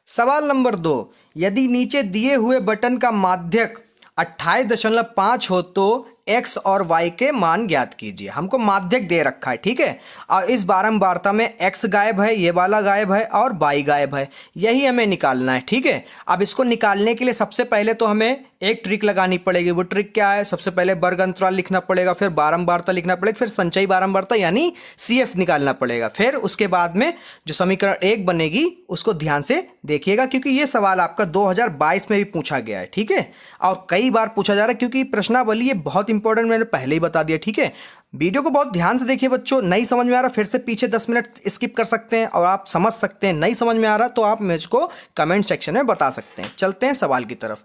सवाल नंबर 2, यदि नीचे दिए हुए बटन का माध्यक 28.5 हो तो x और y के मान ज्ञात कीजिए। हमको माध्यक दे रखा है, ठीक है। और इस बारंबारता में x गायब है, ये वाला गायब है और y गायब है, यही हमें निकालना है, ठीक है। अब इसको निकालने के लिए सबसे पहले तो हमें एक ट्रिक लगानी पड़ेगी। वो ट्रिक क्या है? सबसे पहले वर्ग अंतराल लिखना पड़ेगा, फिर बारंबारता लिखना पड़ेगा, फिर संचयी बारंबारता यानी CF निकालना पड़ेगा। फिर उसके बाद में जो समीकरण 1 बनेगी उसको ध्यान से देखिएगा, क्योंकि ये सवाल आपका 2022 में भी पूछा गया है, ठीक है। और कई बार पूछा जा रहा है, क्योंकि प्रश्नावली ये बहुत इंपॉर्टेंट, मैंने पहले ही बता दिया, ठीक है। वीडियो को बहुत ध्यान से देखिए बच्चों। नहीं समझ में आ रहा फिर से पीछे 10 मिनट स्किप कर सकते हैं और आप समझ सकते हैं। नहीं समझ में आ रहा तो आप मुझको कमेंट सेक्शन में बता सकते हैं। चलते हैं सवाल की तरफ।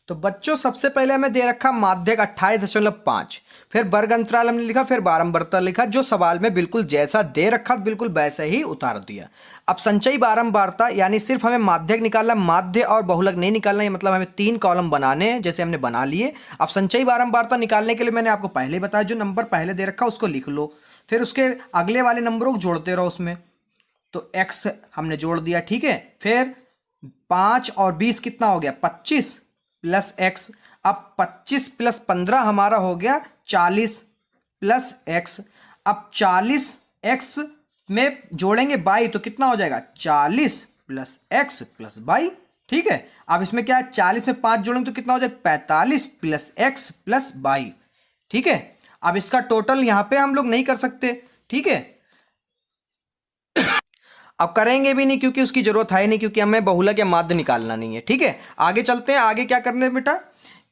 तो बच्चों सबसे पहले हमें दे रखा माध्यक 28.5, फिर वर्ग अंतराल हमने लिखा, फिर बारंबारता लिखा। जो सवाल में बिल्कुल जैसा दे रखा बिल्कुल वैसे ही उतार दिया। अब संचयी बारंबारता यानी सिर्फ हमें माध्यक निकालना, माध्य और बहुलक नहीं निकालना। ये मतलब हमें 3 कॉलम बनाने हैं, जैसे हमने बना लिए। अब संचयी बारंबारता निकालने के लिए मैंने आपको पहले बताया, जो नंबर पहले दे रखा उसको लिख लो, फिर उसके अगले वाले नंबरों को जोड़ते रहो उसमें। तो x हमने जोड़ दिया, ठीक है। फिर 5 और 20 कितना हो गया? 25 प्लस x। अब 25 प्लस 15 हमारा हो गया 40 प्लस x। अब 40x में जोड़ेंगे y तो कितना हो जाएगा? 40 प्लस x प्लस y, ठीक है। अब इसमें क्या है? 40 में 5 जोड़ेंगे तो कितना हो जाएगा? 45 प्लस x प्लस y, ठीक है। अब इसका टोटल यहां पे हम लोग नहीं कर सकते, ठीक है। अब करेंगे भी नहीं, क्योंकि उसकी जरूरत है नहीं, क्योंकि हमें बहुलक या माध्य निकालना नहीं है, ठीक है। आगे चलते हैं। आगे क्या करने बेटा?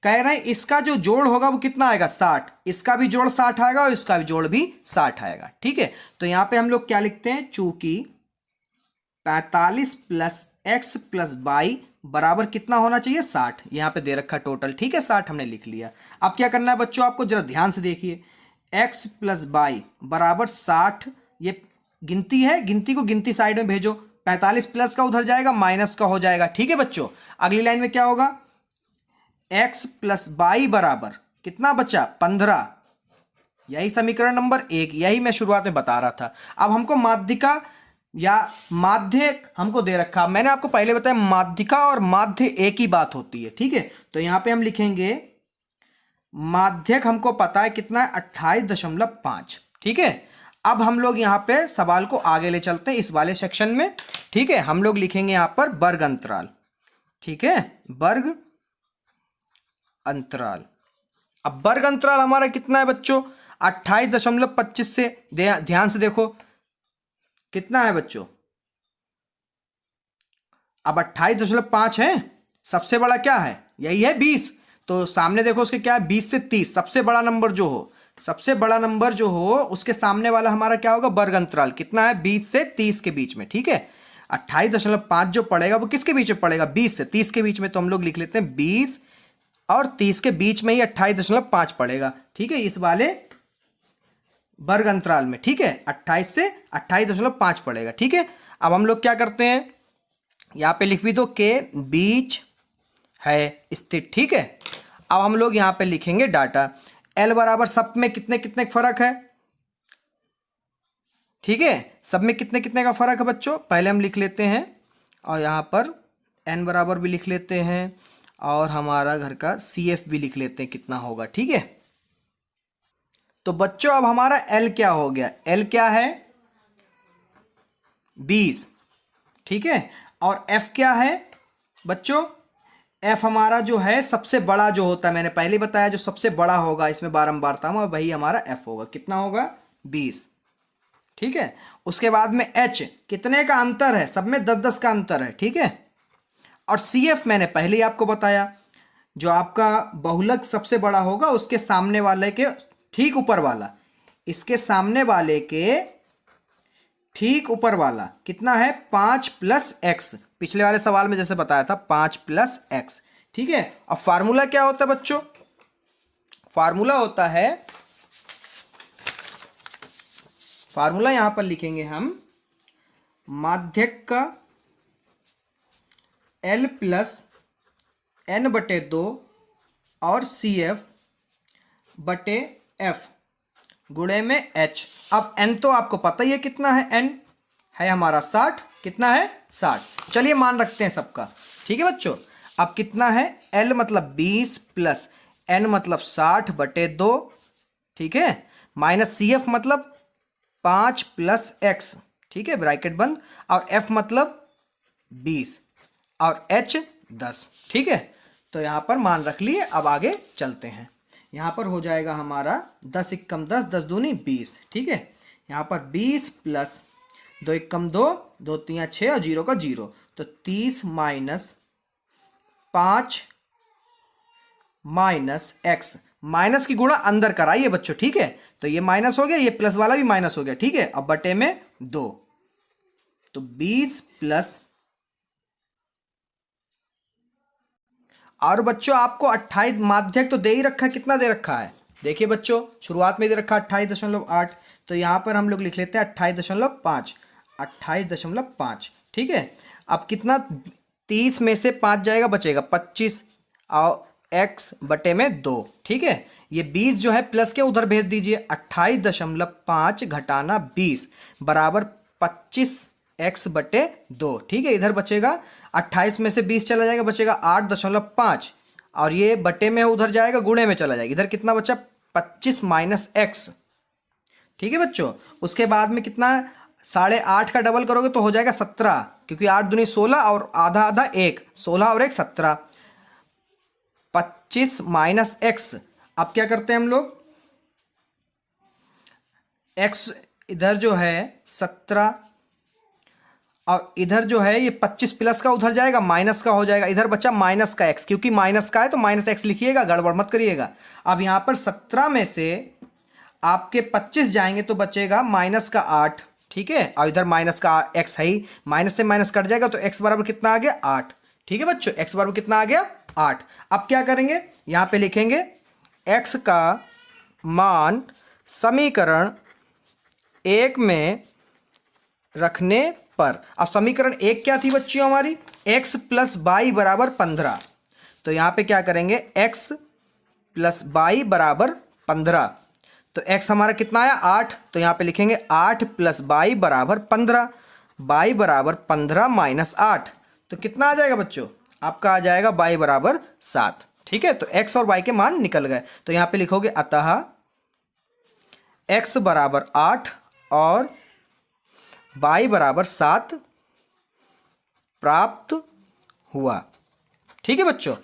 कह रहे हैं इसका जो जोड़ होगा वो कितना आएगा? 60। इसका भी जोड़ 60 आएगा और इसका भी जोड़ भी 60 आएगा, ठीक है। तो यहां पे हम लोग क्या लिखते हैं? चूंकि 45 प्लस x प्लस y बराबर कितना होना चाहिए? 60। यहां पे दे रखा टोटल, ठीक है। 60 हमने लिख लिया। अब क्या करना है बच्चों? आपको जरा ध्यान से देखिए। x प्लस y बराबर 60, ये गिनती है, गिनती को गिनती साइड में भेजो। 45 प्लस का उधर जाएगा, माइनस का हो जाएगा, ठीक है बच्चों। अगली लाइन में क्या होगा? x प्लस y बराबर कितना बचा? 15। यही समीकरण नंबर 1, यही मैं शुरुआत में बता रहा था। अब हमको माध्यिका या माध्य हमको दे रखा। मैंने आपको पहले बताया माध्यिका और माध्य एक ही बात होती है, ठीक है। तो यहां पे हम लिखेंगे माध्यक हमको पता है कितना है? 28.5, ठीक है। अब हम लोग यहां पे सवाल को आगे ले चलते हैं इस वाले सेक्शन में, ठीक है। हम लोग लिखेंगे यहां पर वर्ग अंतराल, ठीक है, वर्ग अंतराल। अब वर्ग अंतराल हमारा कितना है बच्चों? 28.25 से ध्यान से देखो कितना है बच्चों। अब 28.5 है, सबसे बड़ा क्या है? यही है 20। तो सामने देखो उसके क्या है? 20 से 30, सबसे बड़ा नंबर जो हो, सबसे बड़ा नंबर जो हो उसके सामने वाला हमारा क्या होगा? वर्ग अंतराल कितना है? 20 से 30 के बीच में, ठीक है। 28.5 जो पड़ेगा वो किसके बीच में पड़ेगा? 20 से 30 के बीच में। तो हम लोग लिख लेते हैं 20 और 30 के बीच में ही 28.5 पड़ेगा, ठीक है, इस वाले वर्ग अंतराल में, ठीक है। 28 से 28.5 पड़ेगा, ठीक है। अब हम लोग क्या करते हैं? यहां पे लिख भी दो के बीच है स्थित, ठीक है। अब हम लोग यहां पे लिखेंगे डाटा। एल बराबर सब में कितने कितने फर्क है, ठीक है। सब में कितने कितने का फर्क है बच्चों? पहले हम लिख लेते हैं और यहां पर एन बराबर भी लिख लेते हैं और हमारा घर का CF भी लिख लेते हैं कितना होगा, ठीक है। तो बच्चों अब हमारा एल क्या हो गया? एल क्या है? 20, ठीक है। और एफ क्या है बच्चों? एफ हमारा जो है सबसे बड़ा जो होता है, मैंने पहले बताया, जो सबसे बड़ा होगा इसमें बारंबारता में वही हमारा एफ होगा। कितना होगा? 20, ठीक है। उसके बाद में एच, कितने का अंतर है? सब में 10-10 का अंतर है, ठीक है। और CF मैंने पहले ही आपको बताया, जो आपका बहुलक सबसे बड़ा होगा उसके सामने वाले के ठीक ऊपर वाला, इसके सामने वाले के ठीक ऊपर वाला कितना है? 5 प्लस x। पिछले वाले सवाल में जैसे बताया था 5 प्लस x, ठीक है। अब फार्मूला क्या होता है बच्चों? फार्मूला होता है, फार्मूला यहां पर लिखेंगे हम, माध्यक का L प्लस N/2 और CF बटे F गुणे में H। अब N तो आपको पता ही है कितना है, N है हमारा 60। कितना है? 60। चलिए मान रखते हैं सबका। ठीक है बच्चों। अब कितना है? L मतलब 20 प्लस N मतलब 60/2। ठीक है। माइनस CF मतलब 5 प्लस X। ठीक है, ब्रैकेट बंद। और F मतलब 20 और H 10। ठीक है, तो यहां पर मान रख लिए। अब आगे चलते हैं। यहां पर हो जाएगा हमारा 10 एकम 10, 10 दूनी 20। ठीक है, यहां पर 20 प्लस 2 एकम 2, 2 तिया 6 और 0 का 0, तो 30 माइनस 5 माइनस एक्स। माइनस की गुणा अंदर कराइए बच्चों। ठीक है, तो ये माइनस हो गया, ये प्लस वाला भी माइनस हो गया। ठीक है, अब बटे में 2, तो 20 प्लस। और बच्चों आपको 28 माध्यक तो दे ही रखा है। कितना दे रखा है? देखिए बच्चों, शुरुआत में दे रखा 28.8, तो यहां पर हम लोग लिख लेते हैं 28.5। 28.5। ठीक है, अब कितना? 30 में से 5 जाएगा, बचेगा 25 और x बटे में 2। ठीक है, ये 20 जो है प्लस के उधर भेज दीजिए। 28.5 घटाना 20 बराबर 25x/2। ठीक है, इधर बचेगा 28 में से 20 चला जाएगा, बचेगा 8.5 और ये बटे में उधर जाएगा, गुणे में चला जाएगा। इधर कितना बचा? 25 माइनस एक्स। ठीक है बच्चों, उसके बाद में कितना? 8.5 का डबल करोगे तो हो जाएगा 17, क्योंकि 8 दूनी 16 और आधा आधा 1, 16 और 1 17। 25 माइनस एक्स। अब क्या करते हैं हम लोग? एक्स इधर जो है 17 और इधर जो है ये 25 प्लस का उधर जाएगा, माइनस का हो जाएगा। इधर बचा माइनस का एक्स, क्योंकि माइनस का है तो माइनस एक्स लिखिएगा, गड़बड़ मत करिएगा। अब यहां पर 17 में से आपके 25 जाएंगे तो बचेगा माइनस का 8। ठीक है, और इधर माइनस का एक्स है ही, माइनस से माइनस कट जाएगा तो एक्स बराबर कितना आ गया? 8। ठीक है बच्चों, एक्स बराबर कितना आ गया? 8। अब क्या करेंगे? यहां पे लिखेंगे एक्स का मान समीकरण 1 में रखने पर। अब समीकरण 1 क्या थी बच्चियों हमारी? x प्लस वाई बराबर 15। तो यहां पे क्या करेंगे? x प्लस वाई बराबर 15। तो x हमारा कितना आया? 8। तो यहां पे लिखेंगे 8 प्लस वाई बराबर 15। वाई बराबर 15 माइनस 8, तो कितना आ जाएगा बच्चों? आपका आ जाएगा वाई बराबर 7। ठीक है, तो x और y के मान निकल गए। तो यहां पे लिखोगे अतः x बराबर 8 और y बराबर 7 प्राप्त हुआ। ठीक है बच्चों।